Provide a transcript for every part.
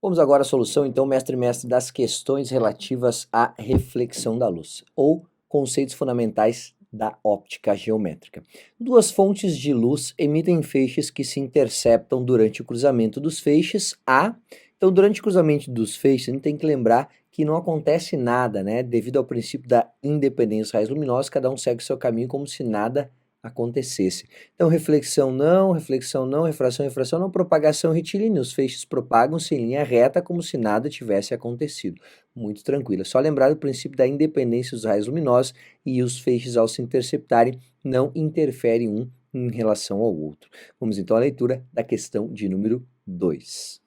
Vamos agora à solução, então, mestre e mestre, das questões relativas à reflexão da luz, ou conceitos fundamentais da óptica geométrica. Duas fontes de luz emitem feixes que se interceptam durante o cruzamento dos feixes A. Então, durante o cruzamento dos feixes, a gente tem que lembrar que não acontece nada, né? Devido ao princípio da independência dos raios luminosos, cada um segue o seu caminho como se nada acontecesse. Então, reflexão não, refração não, propagação retilínea. Os feixes propagam-se em linha reta como se nada tivesse acontecido. Muito tranquilo. É só lembrar do princípio da independência dos raios luminosos e os feixes, ao se interceptarem, não interferem um em relação ao outro. Vamos então à leitura da questão de número 2.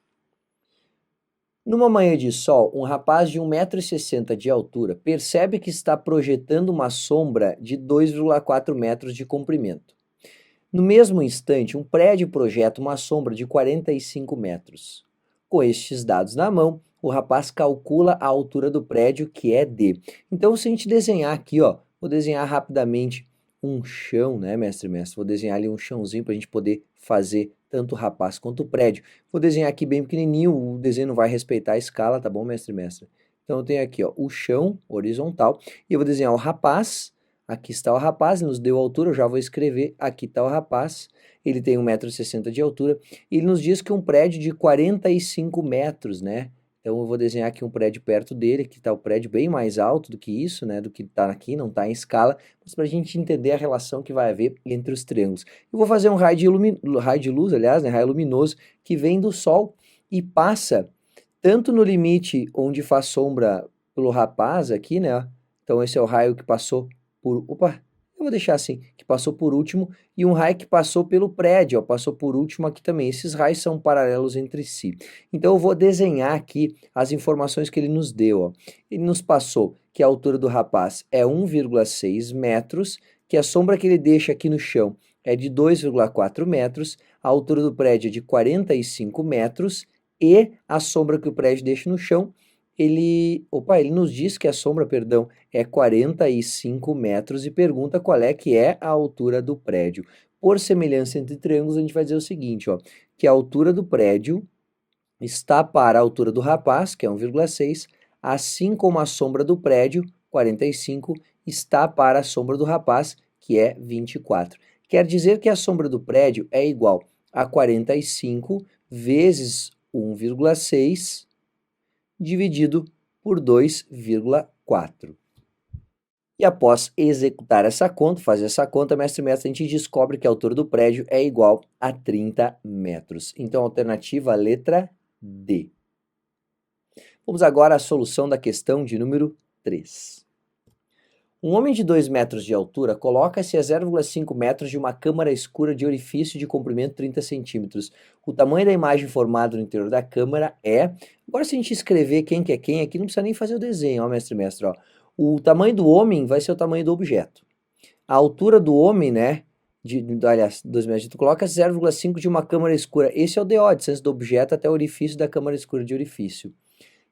Numa manhã de sol, um rapaz de 1,60 m de altura percebe que está projetando uma sombra de 2,4 metros de comprimento. No mesmo instante, um prédio projeta uma sombra de 45 metros. Com estes dados na mão, o rapaz calcula a altura do prédio, que é D. Então, se a gente desenhar aqui, ó, vou desenhar rapidamente um chão, né, mestre? Vou desenhar ali um chãozinho para a gente poder fazer tanto o rapaz quanto o prédio. Vou desenhar aqui bem pequenininho, o desenho não vai respeitar a escala, tá bom, mestre? Então, eu tenho aqui, ó, o chão horizontal e eu vou desenhar o rapaz. Aqui está o rapaz, ele nos deu a altura, eu já vou escrever, aqui está o rapaz, ele tem 1,60 m de altura, e ele nos diz que um prédio de 45 metros, né? Então eu vou desenhar aqui um prédio perto dele, que está o prédio bem mais alto do que isso, né? Do que está aqui, não está em escala, mas para a gente entender a relação que vai haver entre os triângulos. Eu vou fazer um raio de luz, aliás, né? Raio luminoso, que vem do Sol e passa tanto no limite onde faz sombra pelo rapaz aqui, né? Então esse é o raio que passou opa, eu vou deixar assim, que passou por último, e um raio que passou pelo prédio, ó, passou por último aqui também. Esses raios são paralelos entre si. Então eu vou desenhar aqui as informações que ele nos deu, ó. Ele nos passou que a altura do rapaz é 1,6 metros, que a sombra que ele deixa aqui no chão é de 2,4 metros, a altura do prédio é de 45 metros, e a sombra que o prédio deixa no chão, ele nos diz que a sombra, perdão, é 45 metros e pergunta qual é que é a altura do prédio. Por semelhança entre triângulos, a gente vai dizer o seguinte, ó, que a altura do prédio está para a altura do rapaz, que é 1,6, assim como a sombra do prédio, 45, está para a sombra do rapaz, que é 24. Quer dizer que a sombra do prédio é igual a 45 vezes 1,6 dividido por 2,4. E após executar essa conta, fazer essa conta, mestre, a gente descobre que a altura do prédio é igual a 30 metros. Então, alternativa letra D. Vamos agora à solução da questão de número 3. Um homem de 2 metros de altura coloca-se a 0,5 metros de uma câmara escura de orifício de comprimento 30 centímetros. O tamanho da imagem formada no interior da câmara é... Agora, se a gente escrever quem que é quem aqui, não precisa nem fazer o desenho, ó, mestre, ó. O tamanho do homem vai ser o tamanho do objeto. A altura do homem, né, aliás, 2 metros, tu coloca 0,5 de uma câmara escura. Esse é o DO, a distância do objeto até o orifício da câmara escura de orifício.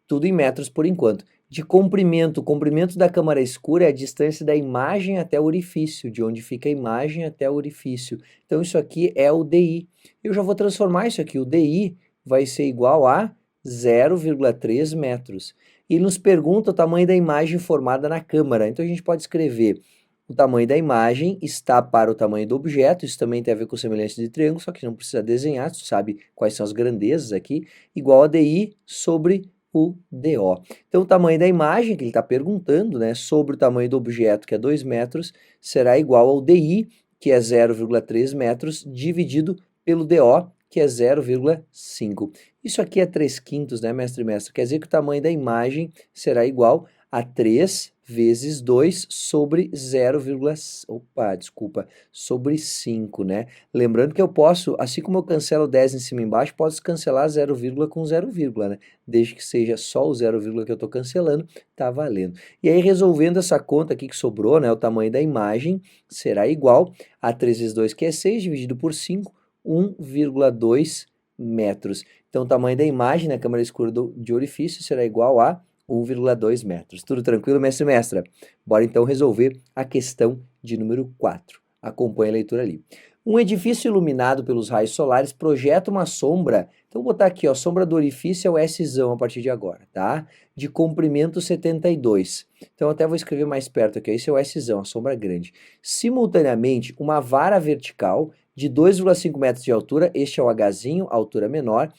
Tudo em metros por enquanto. De comprimento, o comprimento da câmara escura é a distância da imagem até o orifício, de onde fica a imagem até o orifício. Então isso aqui é o DI. Eu já vou transformar isso aqui, o DI vai ser igual a 0,3 metros. E nos pergunta o tamanho da imagem formada na câmara. Então a gente pode escrever o tamanho da imagem está para o tamanho do objeto, isso também tem a ver com semelhança de triângulo, só que não precisa desenhar, tu sabe quais são as grandezas aqui, igual a DI sobre o DO. Então, o tamanho da imagem que ele está perguntando, né, sobre o tamanho do objeto, que é 2 metros, será igual ao DI, que é 0,3 metros, dividido pelo DO, que é 0,5. Isso aqui é 3/5, né, mestre? Quer dizer que o tamanho da imagem será igual a 3 vezes 2 sobre 5, né? Lembrando que eu posso, assim como eu cancelo 10 em cima e embaixo, posso cancelar 0, com 0, né? Desde que seja só o 0, que eu estou cancelando, tá valendo. E aí, resolvendo essa conta aqui que sobrou, né? O tamanho da imagem será igual a 3 vezes 2, que é 6, dividido por 5, 1,2 metros. Então, o tamanho da imagem na câmara escura de orifício será igual a 1,2 metros. Tudo tranquilo, mestre e mestra? Bora então resolver a questão de número 4. Acompanhe a leitura ali. Um edifício iluminado pelos raios solares projeta uma sombra, então vou botar aqui, ó, sombra do orifício é o Szão a partir de agora, tá? De comprimento 72. Então até vou escrever mais perto aqui, esse é o Szão, a sombra grande. Simultaneamente, uma vara vertical de 2,5 metros de altura, este é o Hzinho, a altura menor,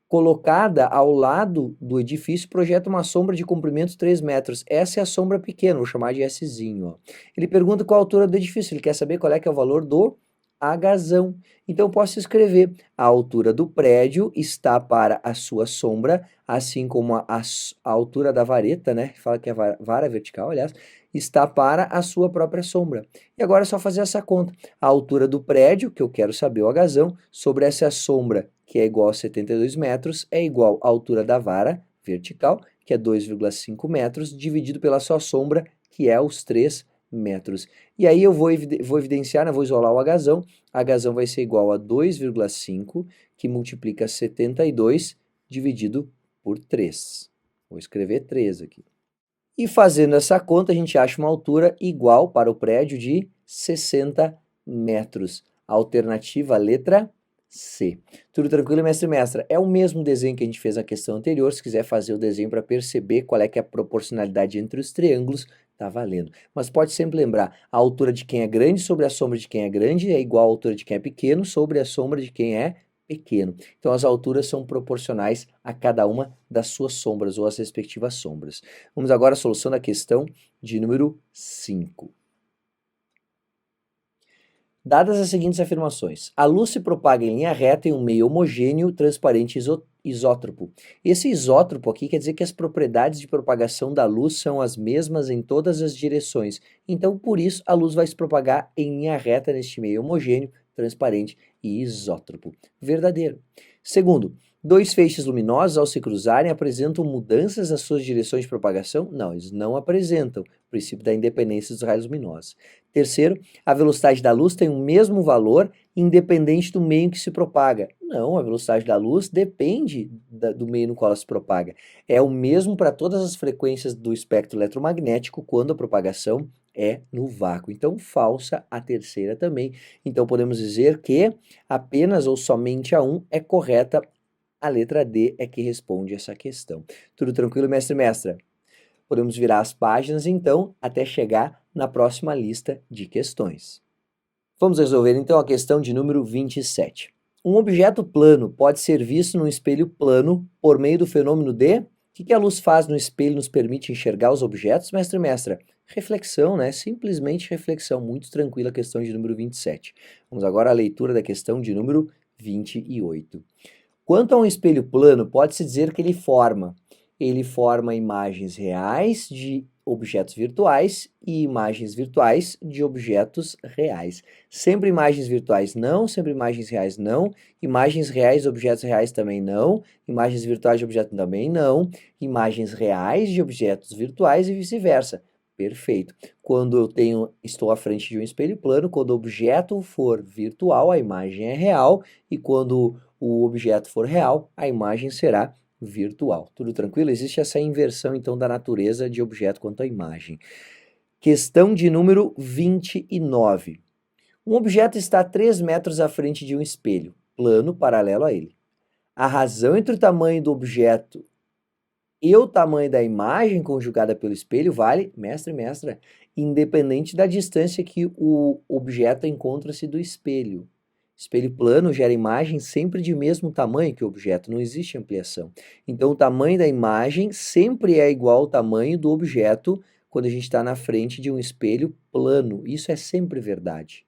colocada ao lado do edifício, projeta uma sombra de comprimento 3 metros. Essa é a sombra pequena, vou chamar de Szinho, ó. Ele pergunta qual a altura do edifício, ele quer saber qual é que é o valor do Hzão. Então eu posso escrever, a altura do prédio está para a sua sombra, assim como a altura da vareta, né? Fala que é vara vertical, aliás, está para a sua própria sombra. E agora é só fazer essa conta. A altura do prédio, que eu quero saber o Hzão, sobre essa sombra, que é igual a 72 metros, é igual à altura da vara vertical, que é 2,5 metros, dividido pela sua sombra, que é os 3 metros. E aí eu vou evidenciar, né, vou isolar o Hzão. Hzão vai ser igual a 2,5, que multiplica 72 dividido por 3. Vou escrever 3 aqui. E fazendo essa conta, a gente acha uma altura igual para o prédio de 60 metros. Alternativa letra C. Tudo tranquilo, mestre e mestra? É o mesmo desenho que a gente fez na questão anterior. Se quiser fazer o desenho para perceber qual é que é a proporcionalidade entre os triângulos, tá valendo. Mas pode sempre lembrar, a altura de quem é grande sobre a sombra de quem é grande é igual à altura de quem é pequeno sobre a sombra de quem é pequeno. Então as alturas são proporcionais a cada uma das suas sombras ou as respectivas sombras. Vamos agora à solução da questão de número 5. Dadas as seguintes afirmações, a luz se propaga em linha reta em um meio homogêneo, transparente e isótropo. Esse isótropo aqui quer dizer que as propriedades de propagação da luz são as mesmas em todas as direções. Então, por isso, a luz vai se propagar em linha reta neste meio homogêneo, transparente e isótropo. Verdadeiro. Segundo, dois feixes luminosos, ao se cruzarem, apresentam mudanças nas suas direções de propagação? Não, eles não apresentam. O princípio da independência dos raios luminosos. Terceiro, a velocidade da luz tem o mesmo valor independente do meio em que se propaga. Não, a velocidade da luz depende do meio no qual ela se propaga. É o mesmo para todas as frequências do espectro eletromagnético quando a propagação é no vácuo. Então, falsa a terceira também. Então, podemos dizer que apenas ou somente a 1 é correta. A letra D é que responde essa questão. Tudo tranquilo, mestre e mestra? Podemos virar as páginas, então, até chegar na próxima lista de questões. Vamos resolver, então, a questão de número 27. Um objeto plano pode ser visto num espelho plano por meio do fenômeno de... O que a luz faz no espelho e nos permite enxergar os objetos, mestre e mestra? Reflexão, né? Simplesmente reflexão. Muito tranquila a questão de número 27. Vamos agora à leitura da questão de número 28. Quanto a um espelho plano, pode-se dizer que ele forma imagens reais de objetos virtuais e imagens virtuais de objetos reais. Sempre imagens virtuais não, sempre imagens reais não, imagens reais de objetos reais também não, imagens virtuais de objetos também não, imagens reais de objetos virtuais e vice-versa. Perfeito. Quando estou à frente de um espelho plano, quando o objeto for virtual, a imagem é real, e quando o objeto for real, a imagem será virtual. Tudo tranquilo? Existe essa inversão, então, da natureza de objeto quanto à imagem. Questão de número 29. Um objeto está a 3 metros à frente de um espelho, plano paralelo a ele. A razão entre o tamanho do objeto e o tamanho da imagem conjugada pelo espelho vale, mestre e mestra, independente da distância que o objeto encontra-se do espelho. Espelho plano gera imagem sempre de mesmo tamanho que o objeto, não existe ampliação. Então, o tamanho da imagem sempre é igual ao tamanho do objeto quando a gente está na frente de um espelho plano. Isso é sempre verdade.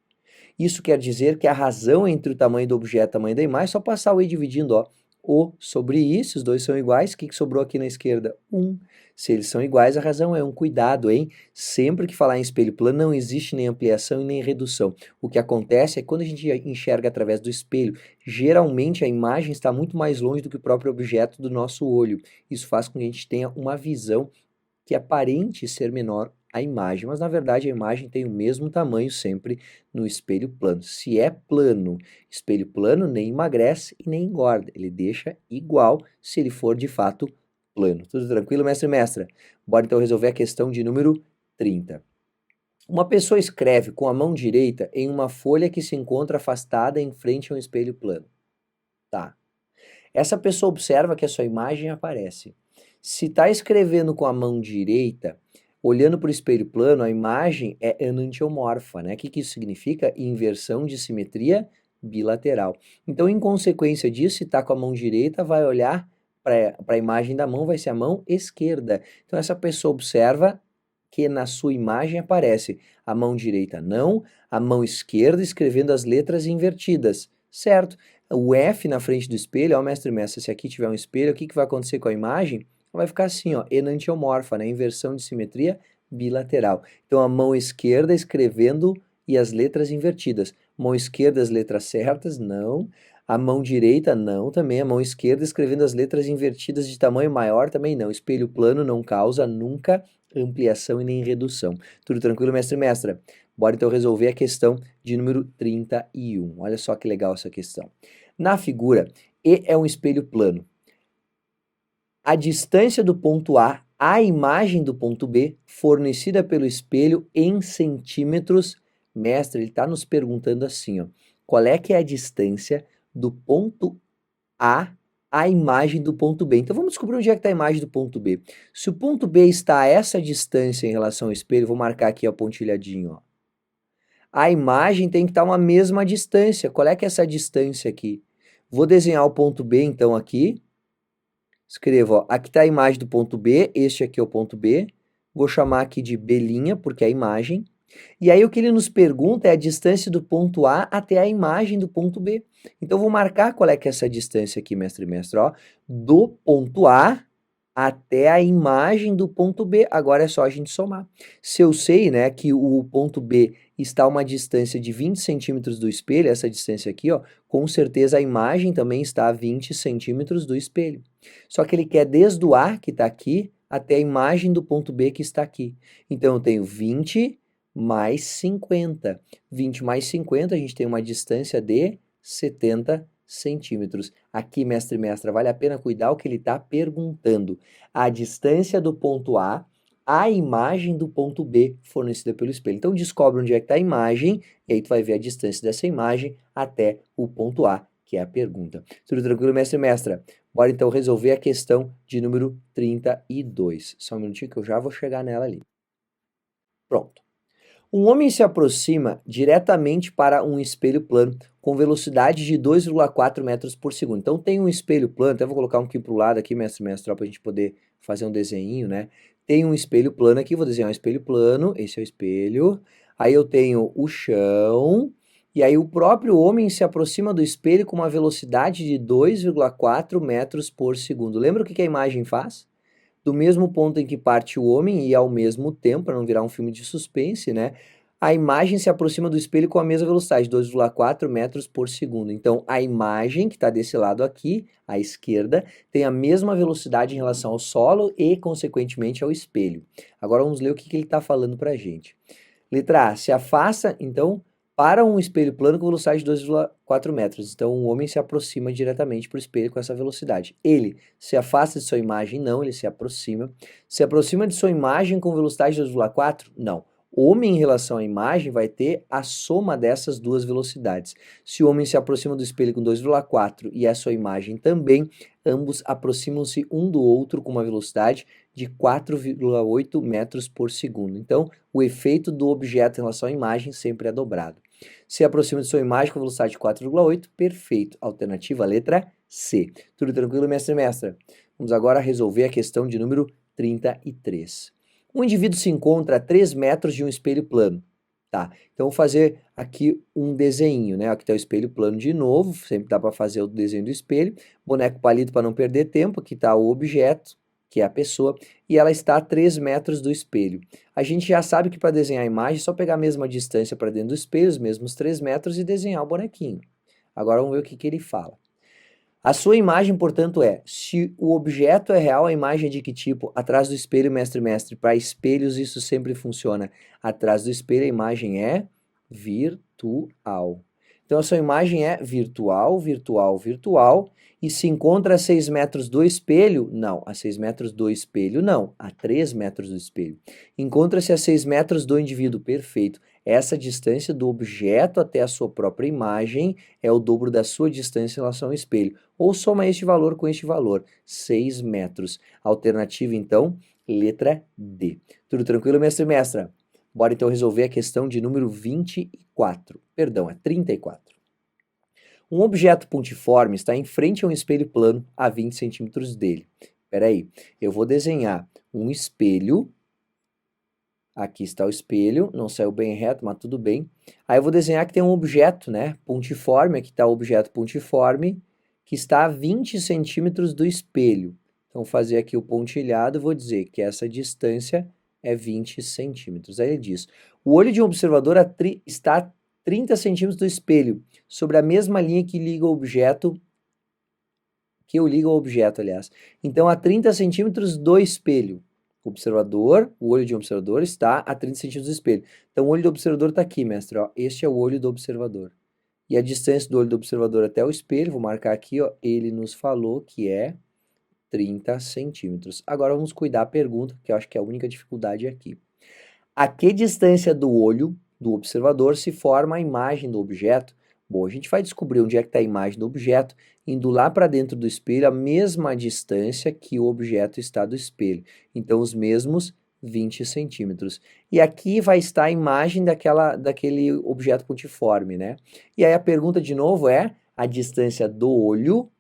Isso quer dizer que a razão entre o tamanho do objeto e o tamanho da imagem é só passar o i dividindo, ó. O sobre i, se os dois são iguais, o que sobrou aqui na esquerda? 1. Se eles são iguais, a razão é 1. Cuidado, hein? Sempre que falar em espelho plano, não existe nem ampliação e nem redução. O que acontece é que quando a gente enxerga através do espelho, geralmente a imagem está muito mais longe do que o próprio objeto do nosso olho. Isso faz com que a gente tenha uma visão que aparente ser menor a imagem, mas na verdade a imagem tem o mesmo tamanho sempre no espelho plano. Se é plano, espelho plano nem emagrece e nem engorda, ele deixa igual se ele for de fato plano. Tudo tranquilo, mestre e mestra? Bora então resolver a questão de número 30. Uma pessoa escreve com a mão direita em uma folha que se encontra afastada em frente a um espelho plano. Tá. Essa pessoa observa que a sua imagem aparece. Se está escrevendo com a mão direita, olhando para o espelho plano, a imagem é enantiomorfa, né? O que isso significa? Inversão de simetria bilateral. Então, em consequência disso, se está com a mão direita, vai olhar para a imagem da mão, vai ser a mão esquerda. Então, essa pessoa observa que na sua imagem aparece a mão direita não, a mão esquerda escrevendo as letras invertidas, certo? O F na frente do espelho, ó, mestre, se aqui tiver um espelho, o que vai acontecer com a imagem? Vai ficar assim, ó, enantiomorfa, né? Inversão de simetria bilateral. Então, a mão esquerda escrevendo e as letras invertidas. Mão esquerda, as letras certas, não. A mão direita, não, também. A mão esquerda escrevendo as letras invertidas de tamanho maior, também não. Espelho plano não causa nunca ampliação e nem redução. Tudo tranquilo, mestre e mestra? Bora então resolver a questão de número 31. Olha só que legal essa questão. Na figura, E é um espelho plano. A distância do ponto A à imagem do ponto B, fornecida pelo espelho em centímetros. Mestre, ele está nos perguntando assim, ó, qual é que é a distância do ponto A à imagem do ponto B. Então vamos descobrir onde é que está a imagem do ponto B. Se o ponto B está a essa distância em relação ao espelho, vou marcar aqui, ó, pontilhadinho, ó. A imagem tem que estar uma mesma distância. Qual é que é essa distância aqui? Vou desenhar o ponto B, então, aqui. Escrevo, ó, aqui está a imagem do ponto B, este aqui é o ponto B. Vou chamar aqui de B', porque é a imagem. E aí o que ele nos pergunta é a distância do ponto A até a imagem do ponto B. Então, vou marcar qual é que é essa distância aqui, mestre e mestre, ó. Do ponto A até a imagem do ponto B. Agora é só a gente somar. Se eu sei, né, que o ponto B está a uma distância de 20 centímetros do espelho, essa distância aqui, ó, com certeza a imagem também está a 20 centímetros do espelho. Só que ele quer desde o A, que está aqui, até a imagem do ponto B, que está aqui. Então, eu tenho 20 mais 50. 20 mais 50, a gente tem uma distância de 70 centímetros. Aqui, mestre e mestra, vale a pena cuidar o que ele está perguntando. A distância do ponto A à imagem do ponto B fornecida pelo espelho. Então, descobre onde é que está a imagem, e aí tu vai ver a distância dessa imagem até o ponto A, que é a pergunta. Tudo tranquilo, mestre e mestra? Bora então resolver a questão de número 32. Só um minutinho que eu já vou chegar nela ali. Pronto. Um homem se aproxima diretamente para um espelho plano com velocidade de 2,4 metros por segundo. Então tem um espelho plano, até vou colocar um aqui para o lado aqui, mestre, para a gente poder fazer um desenho, né? Tem um espelho plano aqui, vou desenhar um espelho plano, esse é o espelho. Aí eu tenho o chão, e aí o próprio homem se aproxima do espelho com uma velocidade de 2,4 metros por segundo. Lembra o que a imagem faz? Do mesmo ponto em que parte o homem e ao mesmo tempo, para não virar um filme de suspense, né? A imagem se aproxima do espelho com a mesma velocidade, 2,4 metros por segundo. Então, a imagem que está desse lado aqui, à esquerda, tem a mesma velocidade em relação ao solo e, consequentemente, ao espelho. Agora, vamos ler o que ele está falando para a gente. Letra A, se afasta, então, para um espelho plano com velocidade de 2,4 metros. Então, o homem se aproxima diretamente para o espelho com essa velocidade. Ele se afasta de sua imagem? Não, ele se aproxima. Se aproxima de sua imagem com velocidade de 2,4? Não. O homem, em relação à imagem, vai ter a soma dessas duas velocidades. Se o homem se aproxima do espelho com 2,4 e a sua imagem também, ambos aproximam-se um do outro com uma velocidade de 4,8 metros por segundo. Então, o efeito do objeto em relação à imagem sempre é dobrado. Se aproxima de sua imagem com velocidade de 4,8, perfeito. Alternativa, letra C. Tudo tranquilo, mestre e mestra? Vamos agora resolver a questão de número 33. Um indivíduo se encontra a 3 metros de um espelho plano. Tá, então vou fazer aqui um desenho, né? Aqui está o espelho plano de novo, sempre dá para fazer o desenho do espelho. Boneco palito para não perder tempo, aqui está o objeto, que é a pessoa, e ela está a 3 metros do espelho. A gente já sabe que para desenhar a imagem é só pegar a mesma distância para dentro do espelho, os mesmos 3 metros, e desenhar o bonequinho. Agora vamos ver o que ele fala. A sua imagem, portanto, é, se o objeto é real, a imagem é de que tipo? Atrás do espelho, mestre. Para espelhos isso sempre funciona. Atrás do espelho a imagem é virtual. Então a sua imagem é virtual, virtual, virtual, e se encontra a 6 metros do espelho? Não, a 6 metros do espelho não, a 3 metros do espelho. Encontra-se a 6 metros do indivíduo, perfeito. Essa distância do objeto até a sua própria imagem é o dobro da sua distância em relação ao espelho. Ou soma este valor com este valor, 6 metros. Alternativa, então, letra D. Tudo tranquilo, mestre e mestra? Bora então resolver a questão de número 24. Perdão, é 34. Um objeto pontiforme está em frente a um espelho plano a 20 centímetros dele. Espera aí, eu vou desenhar um espelho. Aqui está o espelho, não saiu bem reto, mas tudo bem. Aí eu vou desenhar que tem um objeto, né, pontiforme, aqui está o objeto pontiforme, que está a 20 centímetros do espelho. Então, vou fazer aqui o pontilhado, vou dizer que essa distância é 20 centímetros. Aí ele diz, o olho de um observador está a 30 centímetros do espelho, sobre a mesma linha que liga o objeto, que eu ligo ao objeto, aliás. Então, a 30 centímetros do espelho. O olho de um observador está a 30 centímetros do espelho. Então, o olho do observador está aqui, mestre. Ó. Este é o olho do observador. E a distância do olho do observador até o espelho, vou marcar aqui, ó, ele nos falou que é 30 centímetros. Agora vamos cuidar a pergunta, que eu acho que é a única dificuldade aqui. A que distância do olho do observador se forma a imagem do objeto? Bom, a gente vai descobrir onde é que está a imagem do objeto, indo lá para dentro do espelho, a mesma distância que o objeto está do espelho. Então, os mesmos 20 centímetros. E aqui vai estar a imagem daquele objeto pontiforme, né? E aí a pergunta de novo é, a distância do olho,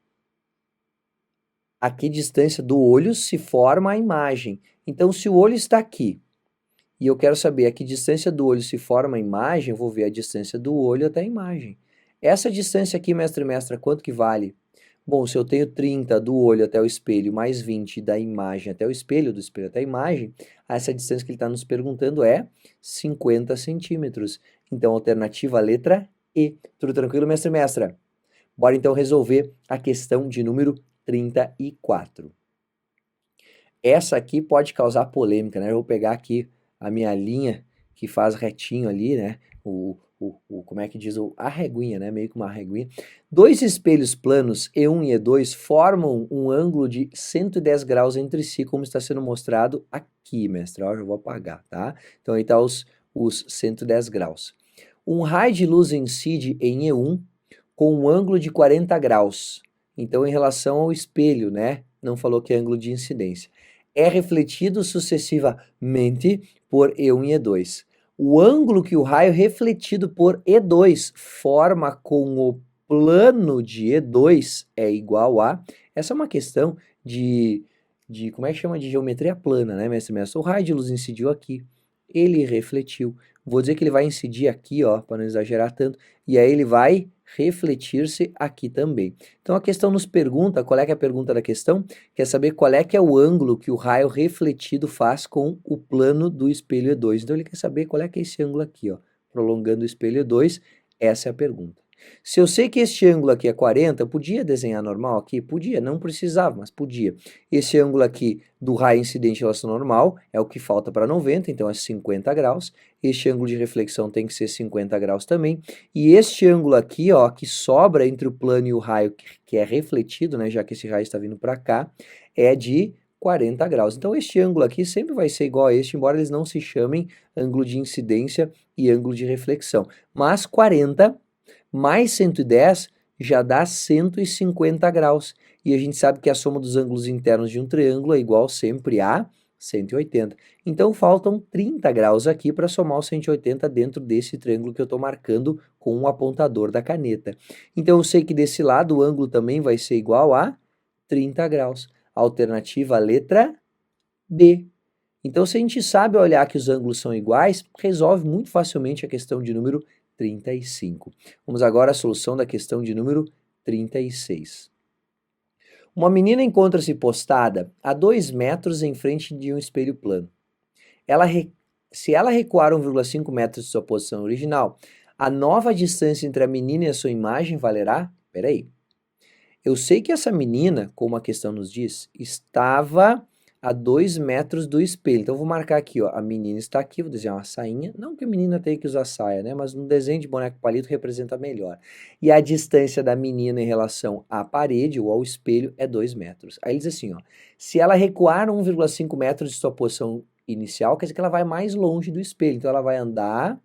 a que distância do olho se forma a imagem? Então, se o olho está aqui, e eu quero saber a que distância do olho se forma a imagem, eu vou ver a distância do olho até a imagem. Essa distância aqui, mestre e mestra, quanto que vale? Bom, se eu tenho 30 do olho até o espelho, mais 20 da imagem até o espelho, do espelho até a imagem, essa distância que ele está nos perguntando é 50 centímetros. Então, alternativa letra E. Tudo tranquilo, mestre e mestra? Bora então resolver a questão de número 34. Essa aqui pode causar polêmica, né? Eu vou pegar aqui a minha linha que faz retinho ali, né? Como é que diz? A reguinha, né? Meio que uma reguinha. Dois espelhos planos, E1 e E2, formam um ângulo de 110 graus entre si, como está sendo mostrado aqui, mestre. Ó, eu vou apagar, tá? Então aí tá os 110 graus. Um raio de luz incide em E1 com um ângulo de 40 graus. Então, em relação ao espelho, né? Não falou que é ângulo de incidência. É refletido sucessivamente por E1 e E2. O ângulo que o raio refletido por E2 forma com o plano de E2 é igual a... Essa é uma questão de como é que chama? De geometria plana, né, mestre? O raio de luz incidiu aqui, ele refletiu. Vou dizer que ele vai incidir aqui, ó, para não exagerar tanto, e aí ele vai refletir-se aqui também. Então a questão nos pergunta, qual é que é a pergunta da questão? Quer saber qual é que é o ângulo que o raio refletido faz com o plano do espelho E2. Então ele quer saber qual é que é esse ângulo aqui, ó, prolongando o espelho E2, essa é a pergunta. Se eu sei que este ângulo aqui é 40, eu podia desenhar normal aqui? Podia, não precisava, mas podia. Esse ângulo aqui do raio incidente em relação ao normal é o que falta para 90, então é 50 graus. Este ângulo de reflexão tem que ser 50 graus também. E este ângulo aqui, ó, que sobra entre o plano e o raio que é refletido, né, já que esse raio está vindo para cá, é de 40 graus. Então, este ângulo aqui sempre vai ser igual a este, embora eles não se chamem ângulo de incidência e ângulo de reflexão. Mas 40 mais 110 já dá 150 graus. E a gente sabe que a soma dos ângulos internos de um triângulo é igual sempre a 180. Então, faltam 30 graus aqui para somar os 180 dentro desse triângulo que eu estou marcando com o apontador da caneta. Então, eu sei que desse lado o ângulo também vai ser igual a 30 graus. Alternativa letra B. Então, se a gente sabe olhar que os ângulos são iguais, resolve muito facilmente a questão de número 35. Vamos agora à solução da questão de número 36. Uma menina encontra-se postada a 2 metros em frente de um espelho plano. Se ela recuar 1,5 metros de sua posição original, a nova distância entre a menina e a sua imagem valerá... Peraí. Eu sei que essa menina, como a questão nos diz, estava a 2 metros do espelho. Então, eu vou marcar aqui, ó, a menina está aqui, vou desenhar uma sainha. Não que a menina tenha que usar saia, né? Mas no desenho de boneco palito representa melhor. E a distância da menina em relação à parede ou ao espelho é 2 metros. Aí ele diz assim, ó, se ela recuar 1,5 metros de sua posição inicial, quer dizer que ela vai mais longe do espelho. Então, ela vai andar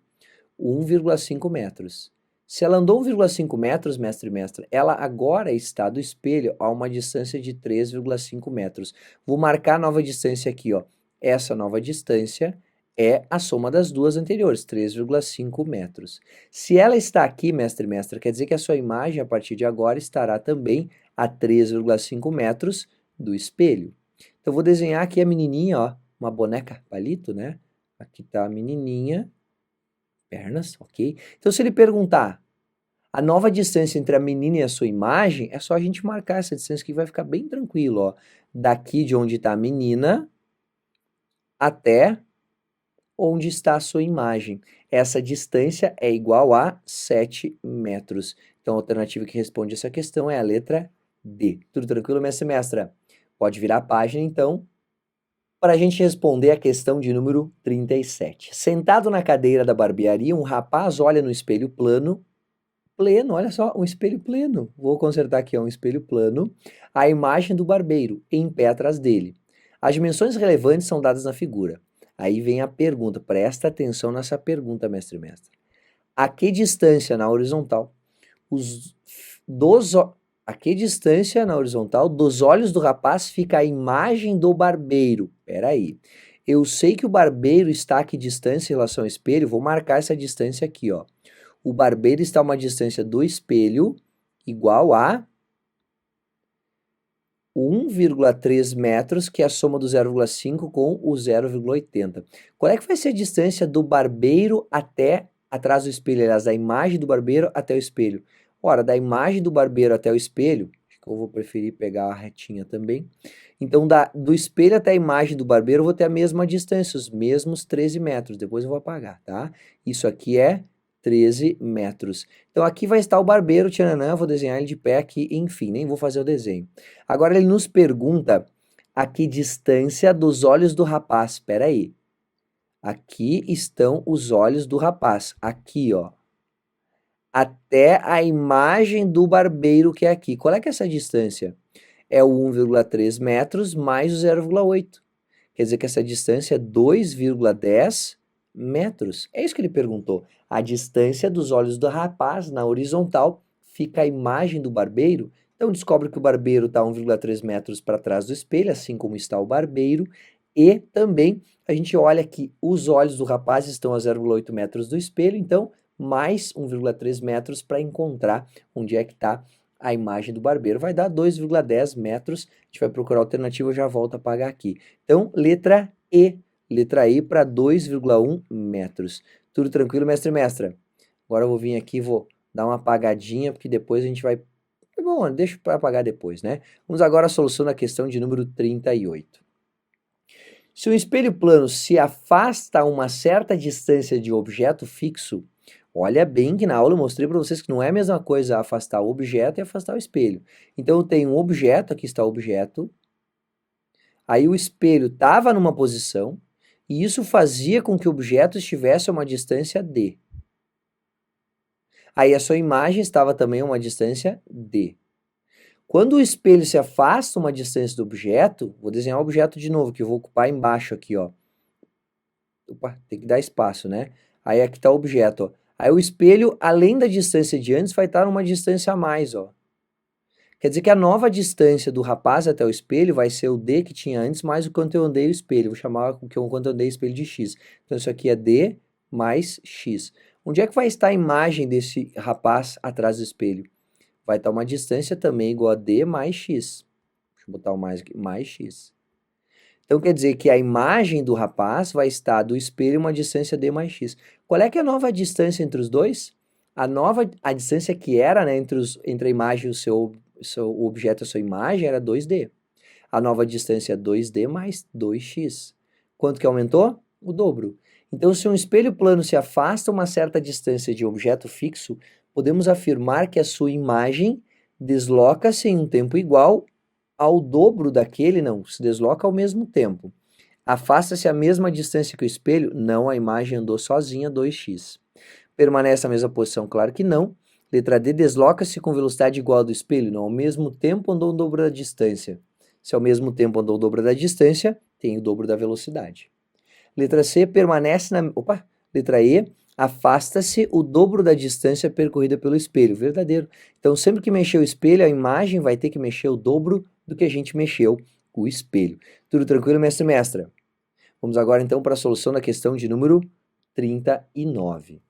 1,5 metros. Se ela andou 1,5 metros, mestre e mestra, ela agora está do espelho a uma distância de 3,5 metros. Vou marcar a nova distância aqui, ó. Essa nova distância é a soma das duas anteriores, 3,5 metros. Se ela está aqui, mestre e mestra, quer dizer que a sua imagem, a partir de agora, estará também a 3,5 metros do espelho. Então, vou desenhar aqui a menininha, ó, uma boneca palito, né? Aqui está a menininha. Pernas, ok? Então, se ele perguntar a nova distância entre a menina e a sua imagem, é só a gente marcar essa distância que vai ficar bem tranquilo, ó. Daqui de onde está a menina até onde está a sua imagem. Essa distância é igual a 7 metros. Então, a alternativa que responde essa questão é a letra D. Tudo tranquilo, mestre e mestra? Pode virar a página, então, para a gente responder a questão de número 37. Sentado na cadeira da barbearia, um rapaz olha no espelho pleno, olha só, um espelho pleno. Vou consertar aqui, ó, um espelho plano, a imagem do barbeiro em pé atrás dele. As dimensões relevantes são dadas na figura. Aí vem a pergunta, presta atenção nessa pergunta, mestre e mestra. A que distância na horizontal a que distância na horizontal dos olhos do rapaz fica a imagem do barbeiro? Peraí. Eu sei que o barbeiro está a que distância em relação ao espelho, vou marcar essa distância aqui, ó. O barbeiro está a uma distância do espelho igual a 1,3 metros, que é a soma do 0,5 com o 0,80. Qual é que vai ser a distância do barbeiro até atrás do espelho, aliás, da imagem do barbeiro até o espelho? Ora, da imagem do barbeiro até o espelho, acho que eu vou preferir pegar a retinha também. Então, do espelho até a imagem do barbeiro, eu vou ter a mesma distância, os mesmos 13 metros. Depois eu vou apagar, tá? Isso aqui é 13 metros. Então, aqui vai estar o barbeiro, tchananã, vou desenhar ele de pé aqui, enfim, nem vou fazer o desenho. Agora, ele nos pergunta a que distância dos olhos do rapaz. Espera aí. Aqui estão os olhos do rapaz. Aqui, ó. Até a imagem do barbeiro que é aqui. Qual é que é essa distância? É o 1,3 metros mais o 0,8. Quer dizer que essa distância é 2,10 metros. É isso que ele perguntou. A distância dos olhos do rapaz na horizontal fica a imagem do barbeiro. Então, descobre que o barbeiro está 1,3 metros para trás do espelho, assim como está o barbeiro. E também a gente olha que os olhos do rapaz estão a 0,8 metros do espelho, então mais 1,3 metros para encontrar onde é que está a imagem do barbeiro. Vai dar 2,10 metros. A gente vai procurar a alternativa, eu já volto a apagar aqui. Então, letra E. Letra E para 2,1 metros. Tudo tranquilo, mestre e mestra? Agora eu vou vir aqui e vou dar uma apagadinha, porque depois a gente vai... Bom, deixa para apagar depois, né? Vamos agora à solução da questão de número 38. Se o espelho plano se afasta a uma certa distância de objeto fixo, olha bem que na aula eu mostrei para vocês que não é a mesma coisa afastar o objeto e afastar o espelho. Então eu tenho um objeto, aqui está o objeto, aí o espelho estava numa posição, e isso fazia com que o objeto estivesse a uma distância D. Aí a sua imagem estava também a uma distância D. Quando o espelho se afasta uma distância do objeto, vou desenhar o objeto de novo, que eu vou ocupar embaixo aqui, ó. Opa, tem que dar espaço, né? Aí aqui está o objeto, ó. Aí o espelho, além da distância de antes, vai estar numa distância a mais, ó. Quer dizer que a nova distância do rapaz até o espelho vai ser o D que tinha antes, mais o quanto eu andei o espelho. Vou chamar o quanto eu andei o espelho de X. Então, isso aqui é D mais X. Onde é que vai estar a imagem desse rapaz atrás do espelho? Vai estar uma distância também igual a D mais X. Deixa eu botar o mais aqui, mais X. Então, quer dizer que a imagem do rapaz vai estar do espelho uma distância D mais X. Qual é que é a nova distância entre os dois? A distância que era, né, entre a imagem e o objeto e a sua imagem era 2D. A nova distância é 2D mais 2x. Quanto que aumentou? O dobro. Então, se um espelho plano se afasta uma certa distância de um objeto fixo, podemos afirmar que a sua imagem desloca-se em um tempo igual ao dobro daquele, não, se desloca ao mesmo tempo. Afasta-se a mesma distância que o espelho, não, a imagem andou sozinha, 2x. Permanece na mesma posição, claro que não. Letra D, desloca-se com velocidade igual ao do espelho, não, ao mesmo tempo andou o dobro da distância. Se ao mesmo tempo andou o dobro da distância, tem o dobro da velocidade. Letra C, permanece na... Opa! Letra E, afasta-se o dobro da distância percorrida pelo espelho. Verdadeiro. Então, sempre que mexer o espelho, a imagem vai ter que mexer o dobro do que a gente mexeu o espelho. Tudo tranquilo, mestre e mestra? Vamos agora, então, para a solução da questão de número 39.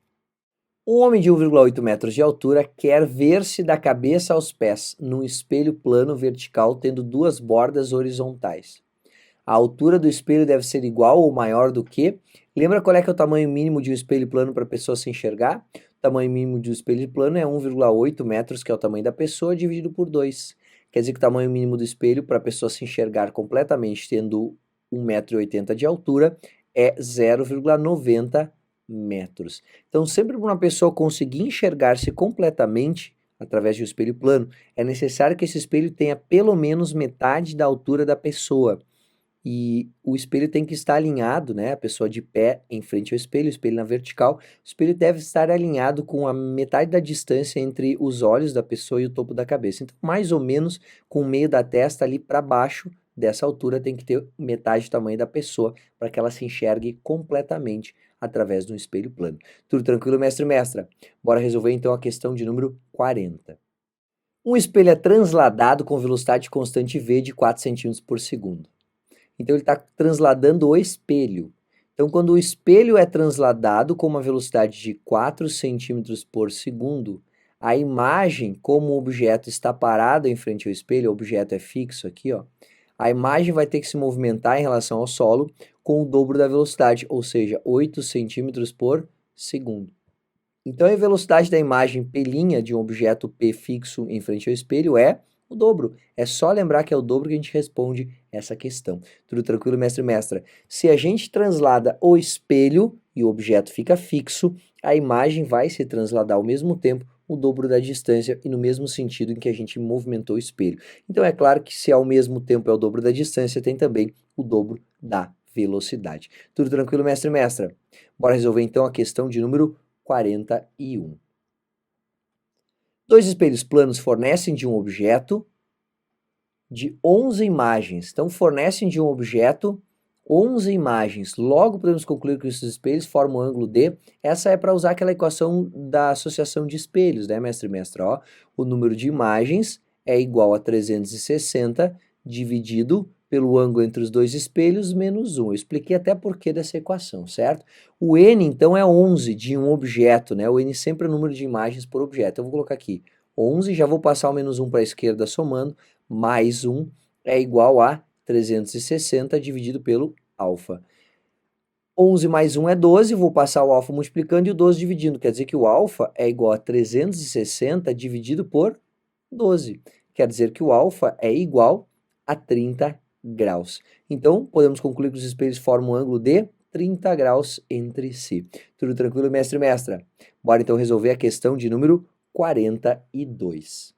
Um homem de 1,8 metros de altura quer ver-se da cabeça aos pés num espelho plano vertical tendo duas bordas horizontais. A altura do espelho deve ser igual ou maior do que... Lembra qual é que é o tamanho mínimo de um espelho plano para a pessoa se enxergar? O tamanho mínimo de um espelho plano é 1,8 metros, que é o tamanho da pessoa, dividido por 2. Quer dizer que o tamanho mínimo do espelho para a pessoa se enxergar completamente, tendo 1,80 m de altura, é 0,90 metros. Então, sempre para uma pessoa conseguir enxergar-se completamente através de um espelho plano, é necessário que esse espelho tenha pelo menos metade da altura da pessoa. E o espelho tem que estar alinhado, né? A pessoa de pé em frente ao espelho, o espelho na vertical. O espelho deve estar alinhado com a metade da distância entre os olhos da pessoa e o topo da cabeça. Então, mais ou menos com o meio da testa ali para baixo dessa altura tem que ter metade do tamanho da pessoa para que ela se enxergue completamente através de um espelho plano. Tudo tranquilo, mestre e mestra? Bora resolver então a questão de número 40. Um espelho é transladado com velocidade constante v de 4 cm por segundo. Então, ele está transladando o espelho. Então, quando o espelho é transladado com uma velocidade de 4 centímetros por segundo, a imagem, como o objeto está parado em frente ao espelho, o objeto é fixo aqui, ó, a imagem vai ter que se movimentar em relação ao solo com o dobro da velocidade, ou seja, 8 centímetros por segundo. Então, a velocidade da imagem P' de um objeto P fixo em frente ao espelho é o dobro. É só lembrar que é o dobro que a gente responde essa questão. Tudo tranquilo, mestre e mestra? Se a gente translada o espelho e o objeto fica fixo, a imagem vai se transladar ao mesmo tempo o dobro da distância e no mesmo sentido em que a gente movimentou o espelho. Então é claro que se ao mesmo tempo é o dobro da distância, tem também o dobro da velocidade. Tudo tranquilo, mestre e mestra? Bora resolver então a questão de número 41. Dois espelhos planos fornecem de um objeto de 11 imagens. Então, fornecem de um objeto 11 imagens. Logo, podemos concluir que esses espelhos formam o ângulo D. Essa é para usar aquela equação da associação de espelhos, né, mestre e mestra? Ó, o número de imagens é igual a 360 dividido pelo ângulo entre os dois espelhos menos 1. Eu expliquei até porquê dessa equação, certo? O N, então, é 11 de um objeto, né? O N sempre é o número de imagens por objeto. Eu vou colocar aqui 11, já vou passar o menos 1 para a esquerda somando, mais 1 é igual a 360 dividido pelo alfa. 11 mais 1 é 12, vou passar o alfa multiplicando e o 12 dividindo. Quer dizer que o alfa é igual a 360 dividido por 12. Quer dizer que o alfa é igual a 30 graus. Então, podemos concluir que os espelhos formam um ângulo de 30 graus entre si. Tudo tranquilo, mestre e mestra? Bora então resolver a questão de número 42.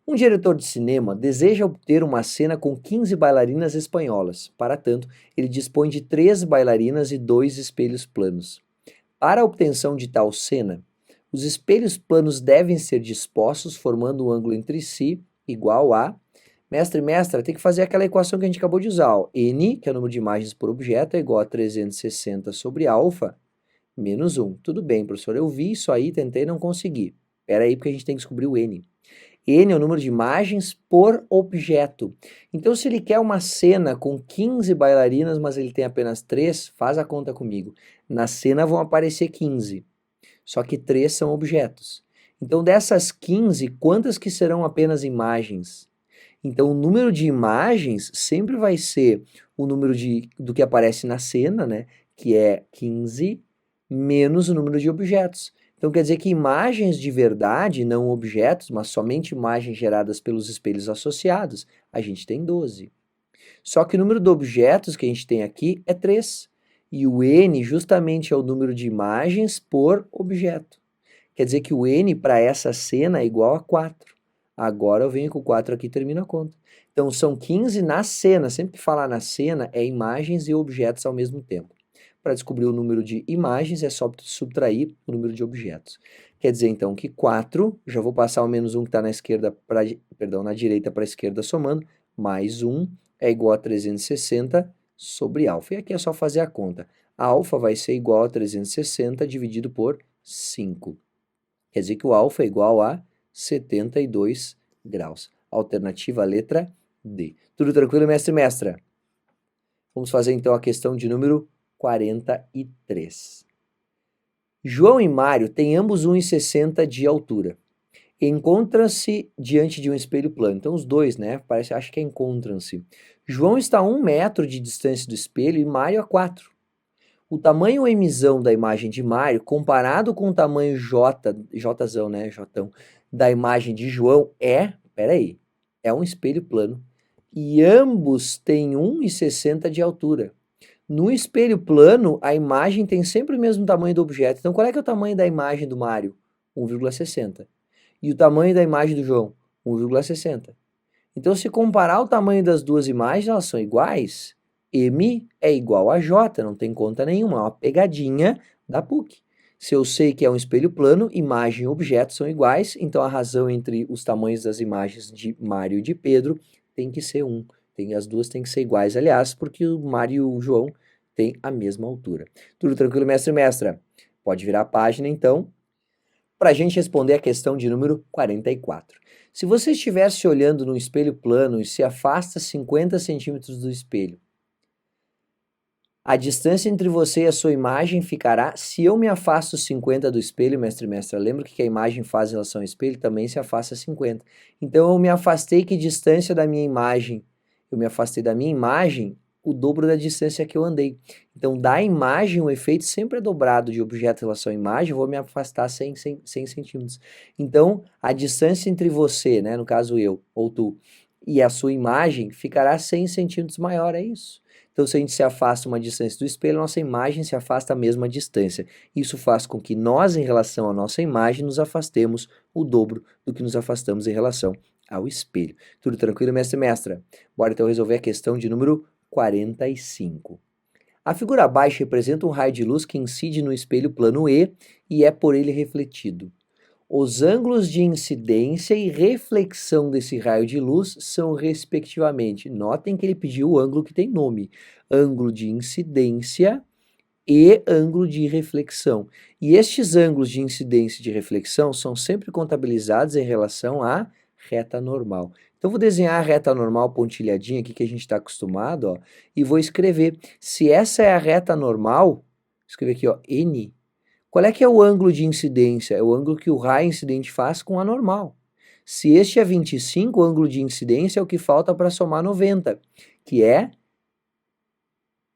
Um diretor de cinema deseja obter uma cena com 15 bailarinas espanholas. Para tanto, ele dispõe de 3 bailarinas e 2 espelhos planos. Para a obtenção de tal cena, os espelhos planos devem ser dispostos formando um ângulo entre si igual a... Mestre e mestra, tem que fazer aquela equação que a gente acabou de usar. Ó. N, que é o número de imagens por objeto, é igual a 360 sobre alfa menos 1. Tudo bem, professor, eu vi isso aí, tentei, não consegui. Espera aí, porque a gente tem que descobrir o N. N é o número de imagens por objeto. Então, se ele quer uma cena com 15 bailarinas, mas ele tem apenas 3, faz a conta comigo. Na cena vão aparecer 15, só que 3 são objetos. Então, dessas 15, quantas que serão apenas imagens? Então, o número de imagens sempre vai ser o número do que aparece na cena, né? Que é 15, menos o número de objetos. Então, quer dizer que imagens de verdade, não objetos, mas somente imagens geradas pelos espelhos associados, a gente tem 12. Só que o número de objetos que a gente tem aqui é 3. E o N justamente é o número de imagens por objeto. Quer dizer que o N para essa cena é igual a 4. Agora eu venho com o 4 aqui e termino a conta. Então, são 15 na cena. Sempre que falar na cena, é imagens e objetos ao mesmo tempo. Para descobrir o número de imagens, é só subtrair o número de objetos. Quer dizer, então, que 4, já vou passar o menos 1 que está na esquerda na direita para a esquerda somando, mais 1 é igual a 360 sobre alfa. E aqui é só fazer a conta. A alfa vai ser igual a 360 dividido por 5. Quer dizer que o alfa é igual a 72 graus. Alternativa letra D. Tudo tranquilo, mestre e mestra? Vamos fazer então a questão de número 43. João e Mário têm ambos 1,60 de altura. Encontram-se diante de um espelho plano. Então os dois, né? Acho que é encontram-se. João está a 1 metro de distância do espelho e Mário a 4. O tamanho emisão da imagem de Mário, comparado com o tamanho Jzão, né, Jotão, da imagem de João é um espelho plano. E ambos têm 1,60 de altura. No espelho plano, a imagem tem sempre o mesmo tamanho do objeto. Então, qual é que é o tamanho da imagem do Mário? 1,60. E o tamanho da imagem do João? 1,60. Então, se comparar o tamanho das duas imagens, elas são iguais. M é igual a J, não tem conta nenhuma, é uma pegadinha da PUC. Se eu sei que é um espelho plano, imagem e objeto são iguais, então a razão entre os tamanhos das imagens de Mário e de Pedro tem que ser 1. As duas têm que ser iguais, aliás, porque o Mário e o João têm a mesma altura. Tudo tranquilo, mestre e mestra? Pode virar a página, então, para a gente responder a questão de número 44. Se você estivesse olhando no espelho plano e se afasta 50 centímetros do espelho, a distância entre você e a sua imagem ficará, se eu me afasto 50 do espelho, mestre e mestra, lembra que a imagem faz em relação ao espelho, também se afasta 50. Então eu me afastei que distância da minha imagem? Eu me afastei da minha imagem o dobro da distância que eu andei. Então da imagem o efeito sempre é dobrado de objeto em relação à imagem, eu vou me afastar 100 centímetros. Então a distância entre você, né, no caso eu ou tu, e a sua imagem ficará 100 centímetros maior, é isso. Então, se a gente se afasta uma distância do espelho, a nossa imagem se afasta a mesma distância. Isso faz com que nós, em relação à nossa imagem, nos afastemos o dobro do que nos afastamos em relação ao espelho. Tudo tranquilo, mestre e mestra? Bora então resolver a questão de número 45. A figura abaixo representa um raio de luz que incide no espelho plano E e é por ele refletido. Os ângulos de incidência e reflexão desse raio de luz são, respectivamente, notem que ele pediu o ângulo que tem nome, ângulo de incidência e ângulo de reflexão. E estes ângulos de incidência e de reflexão são sempre contabilizados em relação à reta normal. Então, vou desenhar a reta normal pontilhadinha aqui que a gente está acostumado, ó, e vou escrever. Se essa é a reta normal, escrever aqui, ó, N. Qual é que é o ângulo de incidência? É o ângulo que o raio incidente faz com a normal. Se este é 25, o ângulo de incidência é o que falta para somar 90, que é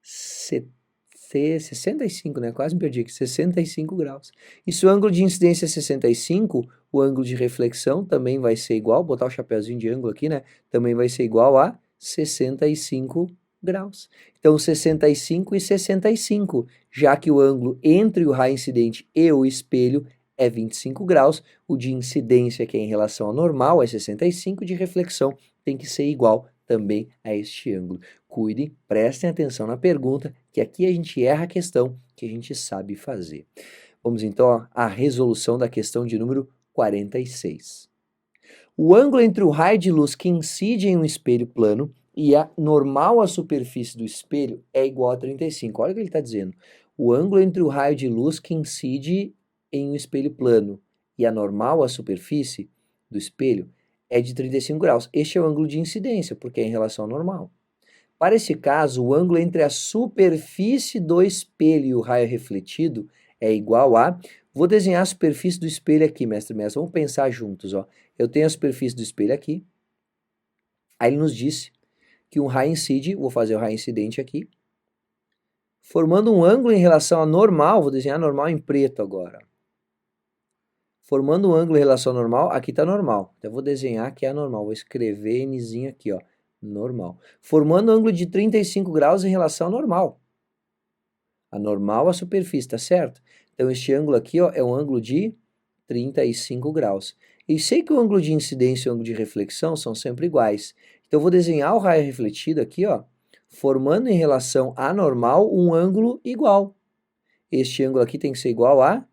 65, né? Quase me perdi aqui, 65 graus. E se o ângulo de incidência é 65, o ângulo de reflexão também vai ser igual, vou botar o chapeuzinho de ângulo aqui, né? Também vai ser igual a 65 graus. Então, 65 e 65, já que o ângulo entre o raio incidente e o espelho é 25 graus, o de incidência, que é em relação ao normal, é 65, de reflexão tem que ser igual também a este ângulo. Cuidem, prestem atenção na pergunta, que aqui a gente erra a questão que a gente sabe fazer. Vamos então à resolução da questão de número 46. O ângulo entre o raio de luz que incide em um espelho plano e a normal à superfície do espelho é igual a 35. Olha o que ele está dizendo. O ângulo entre o raio de luz que incide em um espelho plano e a normal à superfície do espelho é de 35 graus. Este é o ângulo de incidência, porque é em relação ao normal. Para esse caso, o ângulo entre a superfície do espelho e o raio refletido é igual a... Vou desenhar a superfície do espelho aqui, mestre e mestra. Vamos pensar juntos, ó. Eu tenho a superfície do espelho aqui. Aí ele nos disse que um raio incide, vou fazer o raio incidente aqui, formando um ângulo em relação à normal, vou desenhar normal em preto agora. Formando um ângulo em relação ao normal, aqui está normal. Então, eu vou desenhar que é a normal, vou escrever Nzinho aqui, ó, normal. Formando um ângulo de 35 graus em relação ao normal. A normal à superfície, tá certo? Então, este ângulo aqui, ó, é um ângulo de 35 graus. E sei que o ângulo de incidência e o ângulo de reflexão são sempre iguais. Então, eu vou desenhar o raio refletido aqui, ó, formando em relação à normal um ângulo igual. Este ângulo aqui tem que ser igual a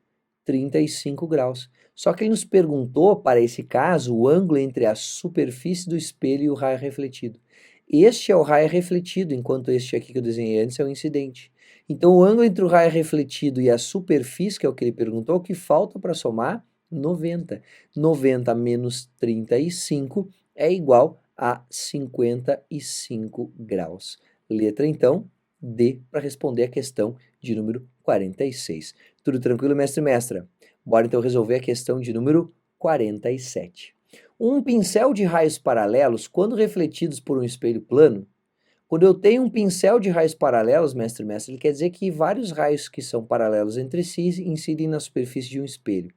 35 graus. Só que ele nos perguntou, para esse caso, o ângulo entre a superfície do espelho e o raio refletido. Este é o raio refletido, enquanto este aqui que eu desenhei antes é o incidente. Então, o ângulo entre o raio refletido e a superfície, que é o que ele perguntou, o que falta para somar? 90. 90 menos 35 é igual a 55 graus. Letra, então, D, para responder a questão de número 46. Tudo tranquilo, mestre e mestra? Bora então resolver a questão de número 47. Um pincel de raios paralelos, quando refletidos por um espelho plano, quando eu tenho um pincel de raios paralelos, mestre e mestra, ele quer dizer que vários raios que são paralelos entre si incidem na superfície de um espelho.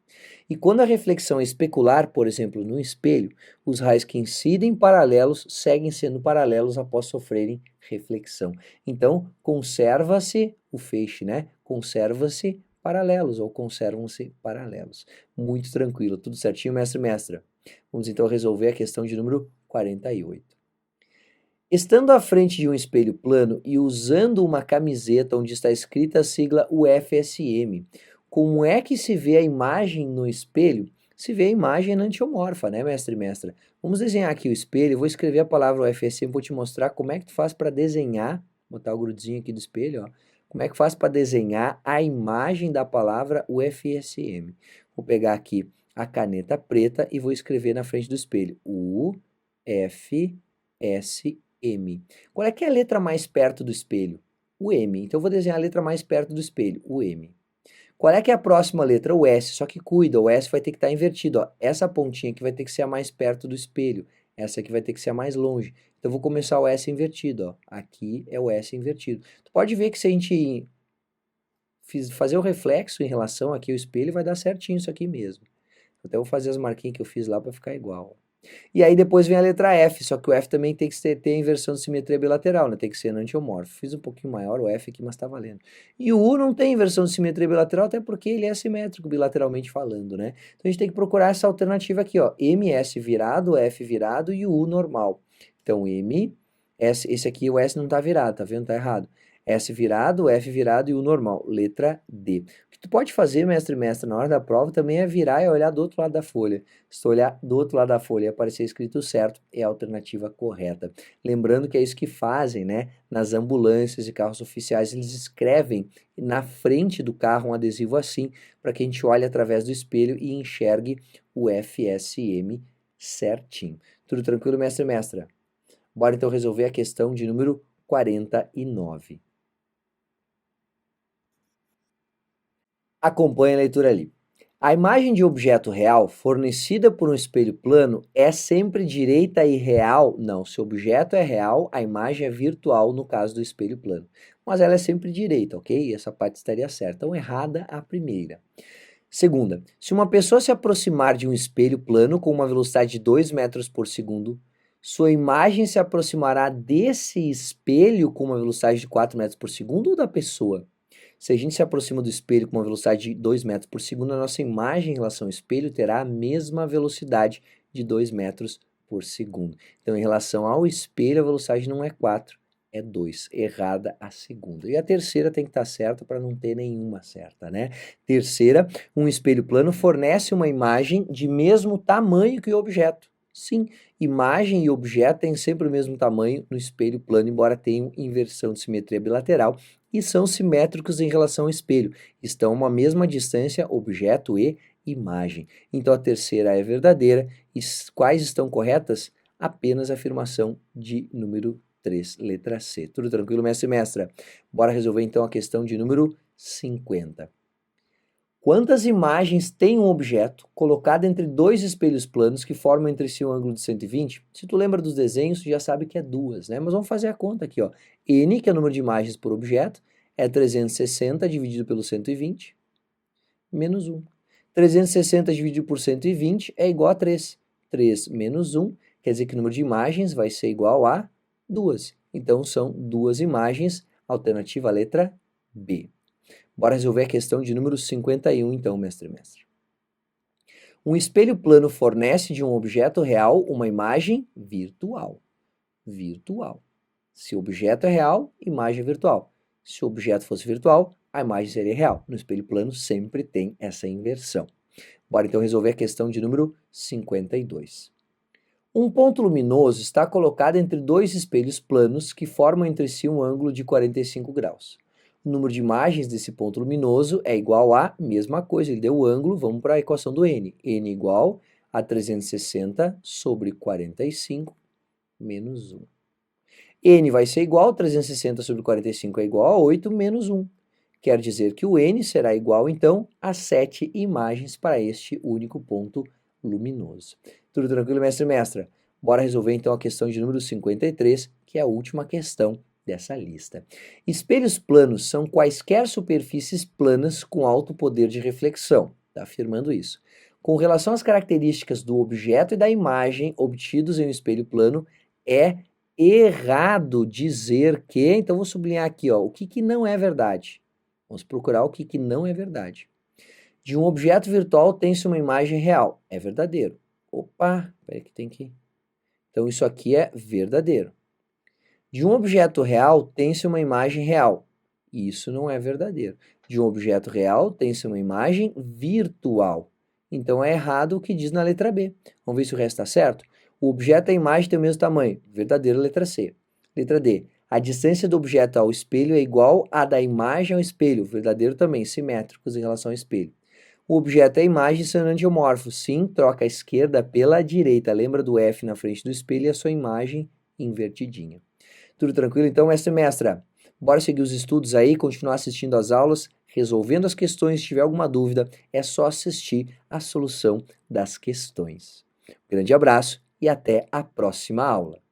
E quando a reflexão é especular, por exemplo, no espelho, os raios que incidem paralelos seguem sendo paralelos após sofrerem reflexão. Então, conserva-se o feixe, né? Conserva-se paralelos ou conservam-se paralelos. Muito tranquilo, tudo certinho, mestre e mestra? Vamos então resolver a questão de número 48. Estando à frente de um espelho plano e usando uma camiseta onde está escrita a sigla UFSM, como é que se vê a imagem no espelho? Se vê a imagem enantiomorfa, né, mestre e mestra? Vamos desenhar aqui o espelho, eu vou escrever a palavra UFSM, vou te mostrar como é que tu faz para desenhar, botar o grudinho aqui do espelho, ó, como é que faz para desenhar a imagem da palavra UFSM. Vou pegar aqui a caneta preta e vou escrever na frente do espelho, UFSM. M. Qual é que é a letra mais perto do espelho? O M. Então, eu vou desenhar a letra mais perto do espelho, o M. Qual é que é a próxima letra? O S. Só que cuida, o S vai ter que estar invertido. Ó. Essa pontinha aqui vai ter que ser a mais perto do espelho. Essa aqui vai ter que ser a mais longe. Então, eu vou começar o S invertido. Ó. Aqui é o S invertido. Tu pode ver que se a gente fazer o reflexo em relação aqui ao espelho, vai dar certinho isso aqui mesmo. Até vou fazer as marquinhas que eu fiz lá para ficar igual. E aí depois vem a letra F, só que o F também tem que ter a inversão de simetria bilateral, né? Tem que ser enantiomorfo. Fiz um pouquinho maior o F aqui, mas tá valendo. E o U não tem inversão de simetria bilateral, até porque ele é simétrico bilateralmente falando, né? Então a gente tem que procurar essa alternativa aqui, ó. MS virado, F virado e o U normal. Então M, S, esse aqui o S não tá virado, tá vendo? Tá errado. S virado, F virado e U normal. Letra D. O que tu pode fazer, mestre e mestra, na hora da prova também é virar e olhar do outro lado da folha. Se tu olhar do outro lado da folha e aparecer escrito certo, é a alternativa correta. Lembrando que é isso que fazem, né? Nas ambulâncias e carros oficiais, eles escrevem na frente do carro um adesivo assim, para que a gente olhe através do espelho e enxergue o FSM certinho. Tudo tranquilo, mestre e mestra? Bora então resolver a questão de número 49. Acompanhe a leitura ali. A imagem de objeto real fornecida por um espelho plano é sempre direita e real? Não, se o objeto é real, a imagem é virtual no caso do espelho plano. Mas ela é sempre direita, ok? Essa parte estaria certa. Então, errada a primeira. Segunda, se uma pessoa se aproximar de um espelho plano com uma velocidade de 2 metros por segundo, sua imagem se aproximará desse espelho com uma velocidade de 4 metros por segundo ou da pessoa? Se a gente se aproxima do espelho com uma velocidade de 2 metros por segundo, a nossa imagem em relação ao espelho terá a mesma velocidade de 2 metros por segundo. Então, em relação ao espelho, a velocidade não é 4, é 2. Errada a segunda. E a terceira tem que estar certa para não ter nenhuma certa, né? Terceira, um espelho plano fornece uma imagem de mesmo tamanho que o objeto. Sim, imagem e objeto têm sempre o mesmo tamanho no espelho plano, embora tenham inversão de simetria bilateral, e são simétricos em relação ao espelho. Estão a uma mesma distância, objeto e imagem. Então a terceira é verdadeira. E quais estão corretas? Apenas a afirmação de número 3, letra C. Tudo tranquilo, mestre e mestra? Bora resolver então a questão de número 50. Quantas imagens tem um objeto colocado entre dois espelhos planos que formam entre si um ângulo de 120? Se tu lembra dos desenhos, tu já sabe que é duas, né? Mas vamos fazer a conta aqui, ó. N, que é o número de imagens por objeto, é 360 dividido pelo 120, menos 1. 360 dividido por 120 é igual a 3. 3 menos 1, quer dizer que o número de imagens vai ser igual a 2. Então, são duas imagens, alternativa letra B. Bora resolver a questão de número 51, então, mestre e mestre. Um espelho plano fornece de um objeto real uma imagem virtual. Virtual. Se o objeto é real, imagem é virtual. Se o objeto fosse virtual, a imagem seria real. No espelho plano sempre tem essa inversão. Bora então resolver a questão de número 52. Um ponto luminoso está colocado entre dois espelhos planos que formam entre si um ângulo de 45 graus. O número de imagens desse ponto luminoso é igual a mesma coisa, ele deu o ângulo, vamos para a equação do n. n igual a 360 sobre 45 menos 1. N vai ser igual, 360 sobre 45 é igual a 8 menos 1. Quer dizer que o n será igual, então, a 7 imagens para este único ponto luminoso. Tudo tranquilo, mestre e mestra? Bora resolver, então, a questão de número 53, que é a última questão dessa lista. Espelhos planos são quaisquer superfícies planas com alto poder de reflexão. Está afirmando isso. Com relação às características do objeto e da imagem obtidos em um espelho plano, é errado dizer que... Então, vou sublinhar aqui, ó, o que não é verdade. Vamos procurar o que não é verdade. De um objeto virtual tem-se uma imagem real. É verdadeiro. Opa, peraí que tem que... Então, isso aqui é verdadeiro. De um objeto real tem-se uma imagem real. Isso não é verdadeiro. De um objeto real tem-se uma imagem virtual. Então, é errado o que diz na letra B. Vamos ver se o resto está certo? O objeto e a imagem têm o mesmo tamanho. Verdadeiro, letra C. Letra D. A distância do objeto ao espelho é igual à da imagem ao espelho. Verdadeiro também, simétricos em relação ao espelho. O objeto e a imagem são enantiomorfos. Sim, troca a esquerda pela direita. Lembra do F na frente do espelho e a sua imagem invertidinha. Tudo tranquilo? Então, mestre e mestra, bora seguir os estudos aí, continuar assistindo às aulas, resolvendo as questões. Se tiver alguma dúvida, é só assistir a solução das questões. Grande abraço e até a próxima aula.